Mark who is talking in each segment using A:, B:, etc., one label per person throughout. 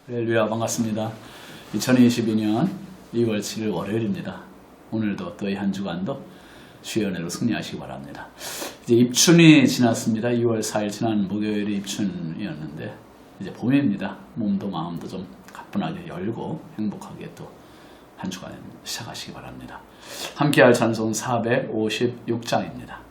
A: 할렐루야, 반갑습니다. 2022년 2월 7일 월요일입니다. 오늘도 또 이 한 주간도 주의 은혜로 승리하시기 바랍니다. 이제 입춘이 지났습니다. 2월 4일 지난 목요일이 입춘이었는데 이제 봄입니다. 몸도 마음도 좀 가뿐하게 열고 행복하게 또 한 주간 시작하시기 바랍니다. 함께할 찬송 456장입니다.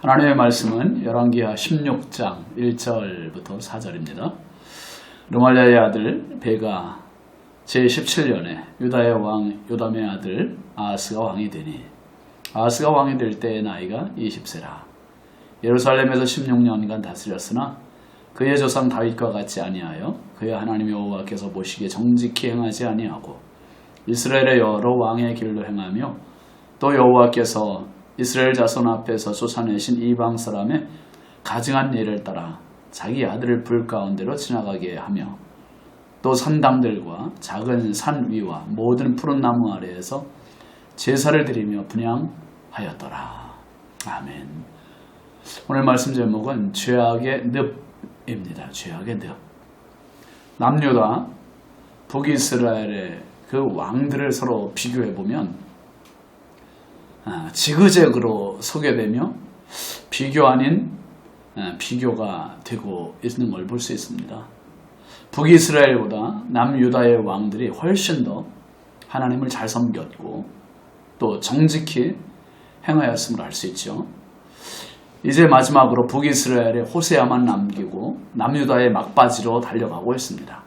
A: 하나님의 말씀은 열왕기하 16장 1절부터 4절입니다. 르말랴의 아들 베가 제17년에 유다의 왕 요담의 아들 아하스가 왕이 되니 아하스가 왕이 될 때의 나이가 20세라. 예루살렘에서 16년간 다스렸으나 그의 조상 다윗과 같이 아니하여 그의 하나님 여호와께서 보시기에 정직히 행하지 아니하고 이스라엘의 여러 왕의 길로 행하며 또 여호와께서 이스라엘 자손 앞에서 쫓아내신 이방 사람의 가증한 예를 따라 자기 아들을 불 가운데로 지나가게 하며 또 산당들과 작은 산 위와 모든 푸른 나무 아래에서 제사를 드리며 분향하였더라. 아멘. 오늘 말씀 제목은 죄악의 늪입니다. 죄악의 늪. 남유다, 북이스라엘의 그 왕들을 서로 비교해보면 지그재그로 소개되며 비교 아닌 비교가 되고 있는 걸 볼 수 있습니다. 북이스라엘보다 남유다의 왕들이 훨씬 더 하나님을 잘 섬겼고 또 정직히 행하였음을 알 수 있죠. 이제 마지막으로 북이스라엘의 호세아만 남기고 남유다의 막바지로 달려가고 있습니다.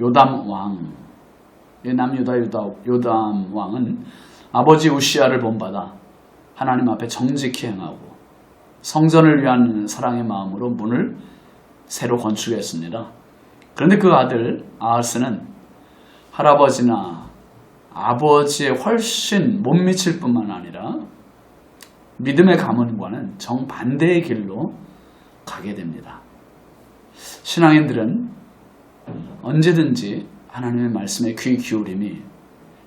A: 요담 왕, 남유다 요담 왕은 아버지 우시아를 본받아 하나님 앞에 정직히 행하고 성전을 위한 사랑의 마음으로 문을 새로 건축했습니다. 그런데 그 아들 아하스는 할아버지나 아버지에 훨씬 못 미칠 뿐만 아니라 믿음의 가문과는 정반대의 길로 가게 됩니다. 신앙인들은 언제든지 하나님의 말씀에 귀 기울임이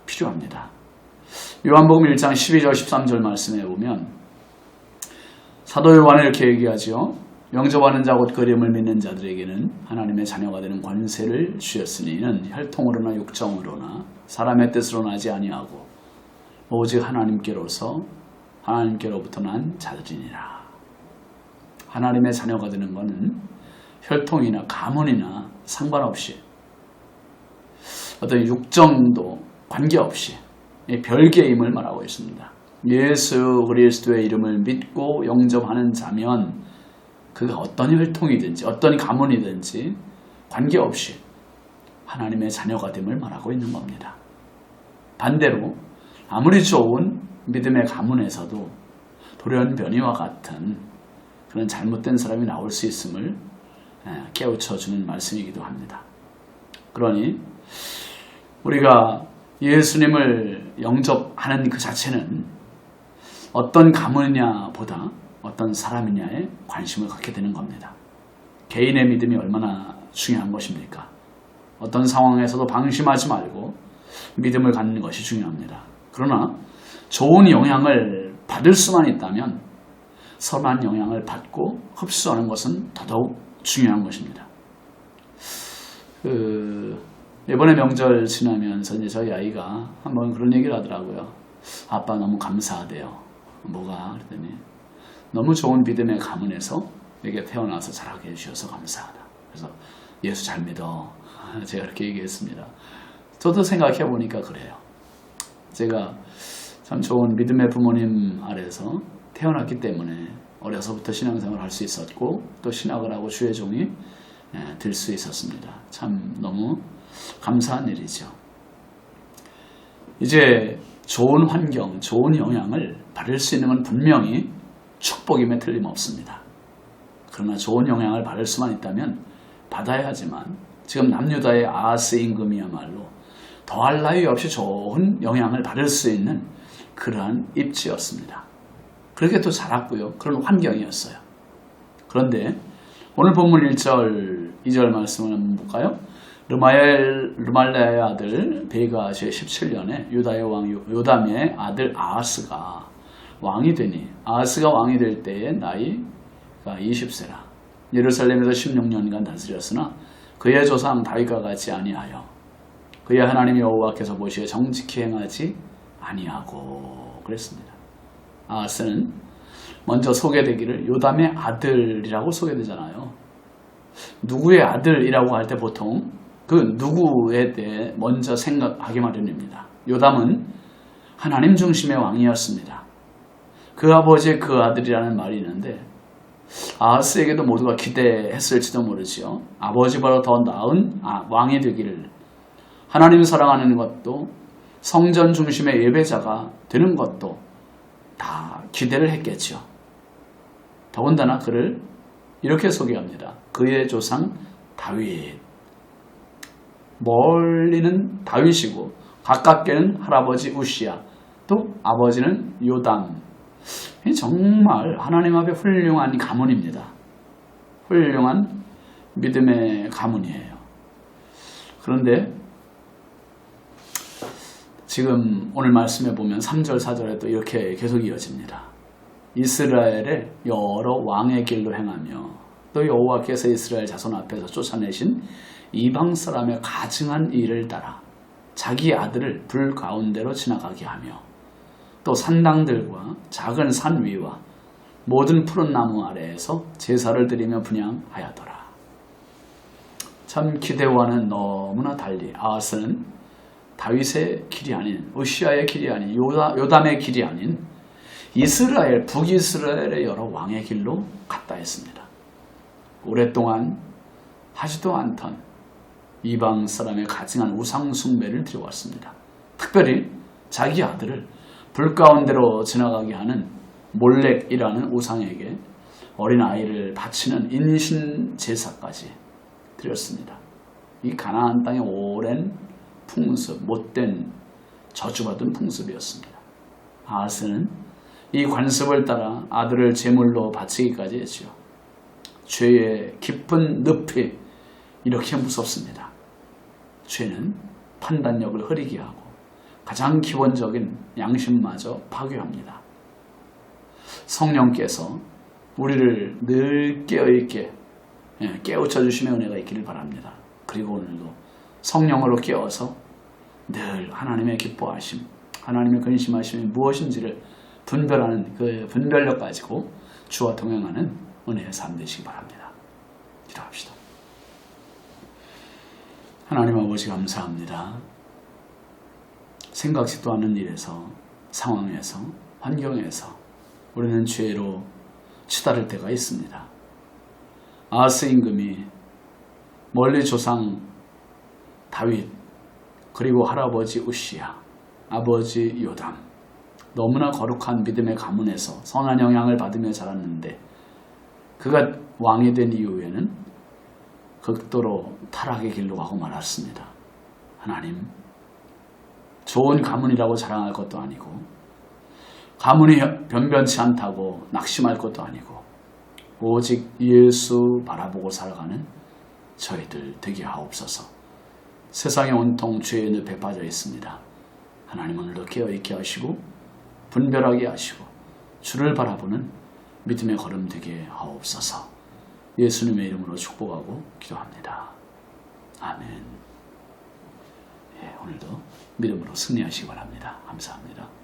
A: 필요합니다. 요한복음 1장 12절 13절 말씀에 보면 사도 요한은 이렇게 얘기하죠. 영접하는 자 곧 그 이름을 믿는 자들에게는 하나님의 자녀가 되는 권세를 주셨으니 이는 혈통으로나 육정으로나 사람의 뜻으로 나지 아니하고 오직 하나님께로부터 난 자들이니라. 하나님의 자녀가 되는 것은 혈통이나 가문이나 상관없이 어떤 육정도 관계없이 별개의 힘을 말하고 있습니다. 예수 그리스도의 이름을 믿고 영접하는 자면 그가 어떤 혈통이든지 어떤 가문이든지 관계없이 하나님의 자녀가 됨을 말하고 있는 겁니다. 반대로 아무리 좋은 믿음의 가문에서도 돌연변이와 같은 그런 잘못된 사람이 나올 수 있음을 깨우쳐주는 말씀이기도 합니다. 그러니 우리가 예수님을 영접하는 그 자체는 어떤 가문이냐보다 어떤 사람이냐에 관심을 갖게 되는 겁니다. 개인의 믿음이 얼마나 중요한 것입니까? 어떤 상황에서도 방심하지 말고 믿음을 갖는 것이 중요합니다. 그러나 좋은 영향을 받을 수만 있다면 선한 영향을 받고 흡수하는 것은 더더욱 중요한 것입니다. 이번에 명절 지나면서 이제 저희 아이가 한번 그런 얘기를 하더라고요. 아빠 너무 감사하대요. 뭐가? 그랬더니 너무 좋은 믿음의 가문에서 내게 태어나서 자라게 해주셔서 감사하다. 그래서 예수 잘 믿어. 제가 그렇게 얘기했습니다. 저도 생각해 보니까 그래요. 제가 참 좋은 믿음의 부모님 아래서 태어났기 때문에 어려서부터 신앙생활을 할 수 있었고 또 신학을 하고 주의 종이 될 수 있었습니다. 참 너무 감사한 일이죠. 이제 좋은 환경, 좋은 영향을 받을 수 있는 건 분명히 축복임에 틀림없습니다. 그러나 좋은 영향을 받을 수만 있다면 받아야 하지만 지금 남유다의 아하스 임금이야말로 더할 나위 없이 좋은 영향을 받을 수 있는 그러한 입지였습니다. 그렇게 또 자랐고요. 그런 환경이었어요. 그런데 오늘 본문 1절, 2절 말씀을 한번 볼까요? 르말레아의 아들 베가 제17년에 유다의 왕 요담의 아들 아하스가 왕이 되니 아하스가 왕이 될 때에 나이가 20세라. 예루살렘에서 16년간 다스렸으나 그의 조상 다윗과 같이 아니하여 그의 하나님 여호와께서 보시기에 정직히 행하지 아니하고 그랬습니다. 아하스는 먼저 소개되기를 요담의 아들이라고 소개되잖아요. 누구의 아들이라고 할 때 보통 그 누구에 대해 먼저 생각하기 마련입니다. 요담은 하나님 중심의 왕이었습니다. 그 아버지의 그 아들이라는 말이 있는데 아하스에게도 모두가 기대했을지도 모르지요. 아버지보다 더 나은 왕이 되기를, 하나님 사랑하는 것도 성전 중심의 예배자가 되는 것도 다 기대를 했겠죠. 더군다나 그를 이렇게 소개합니다. 그의 조상 다윗. 멀리는 다윗이고 가깝게는 할아버지 우시야, 또 아버지는 요담. 정말 하나님 앞에 훌륭한 가문입니다. 훌륭한 믿음의 가문이에요. 그런데 지금 오늘 말씀에 보면 3절 4절에 또 이렇게 계속 이어집니다. 이스라엘의 여러 왕의 길로 행하며 또 여호와께서 이스라엘 자손 앞에서 쫓아내신 이방 사람의 가증한 일을 따라 자기 아들을 불 가운데로 지나가게 하며 또 산당들과 작은 산 위와 모든 푸른 나무 아래에서 제사를 드리며 분향하였더라. 참 기대와는 너무나 달리 아하스는 다윗의 길이 아닌, 우시아의 길이 아닌, 요담의 길이 아닌 이스라엘, 북이스라엘의 여러 왕의 길로 갔다 했습니다. 오랫동안 하지도 않던 이방 사람의 가증한 우상 숭배를 드려왔습니다. 특별히 자기 아들을 불 가운데로 지나가게 하는 몰렉이라는 우상에게 어린아이를 바치는 인신 제사까지 드렸습니다. 이 가나안 땅의 오랜 풍습, 못된 저주받은 풍습이었습니다. 아하스는 이 관습을 따라 아들을 제물로 바치기까지 했지요. 죄의 깊은 늪이 이렇게 무섭습니다. 죄는 판단력을 흐리게 하고 가장 기본적인 양심마저 파괴합니다. 성령께서 우리를 늘 깨어있게 깨우쳐 주심의 은혜가 있기를 바랍니다. 그리고 오늘도 성령으로 깨어서 늘 하나님의 기뻐하심, 하나님의 근심하심이 무엇인지를 분별하는 그 분별력 가지고 주와 동행하는 은혜의 삶 되시기 바랍니다. 기도합시다. 하나님 아버지 감사합니다. 생각지도 않은 일에서, 상황에서, 환경에서 우리는 죄로 치달을 때가 있습니다. 아하스 임금이 멀리 조상 다윗, 그리고 할아버지 우시야, 아버지 요담, 너무나 거룩한 믿음의 가문에서 선한 영향을 받으며 자랐는데 그가 왕이 된 이후에는 극도로 타락의 길로 가고 말았습니다. 하나님, 좋은 가문이라고 자랑할 것도 아니고 가문이 변변치 않다고 낙심할 것도 아니고 오직 예수 바라보고 살아가는 저희들 되게 하옵소서. 세상에 온통 죄의 늪에 빠져 있습니다. 하나님 오늘도 깨어있게 하시고 분별하게 하시고 주를 바라보는 믿음의 걸음 되게 하옵소서. 예수님의 이름으로 축복하고 기도합니다. 아멘. 오늘도 믿음으로 승리하시기 바랍니다. 감사합니다.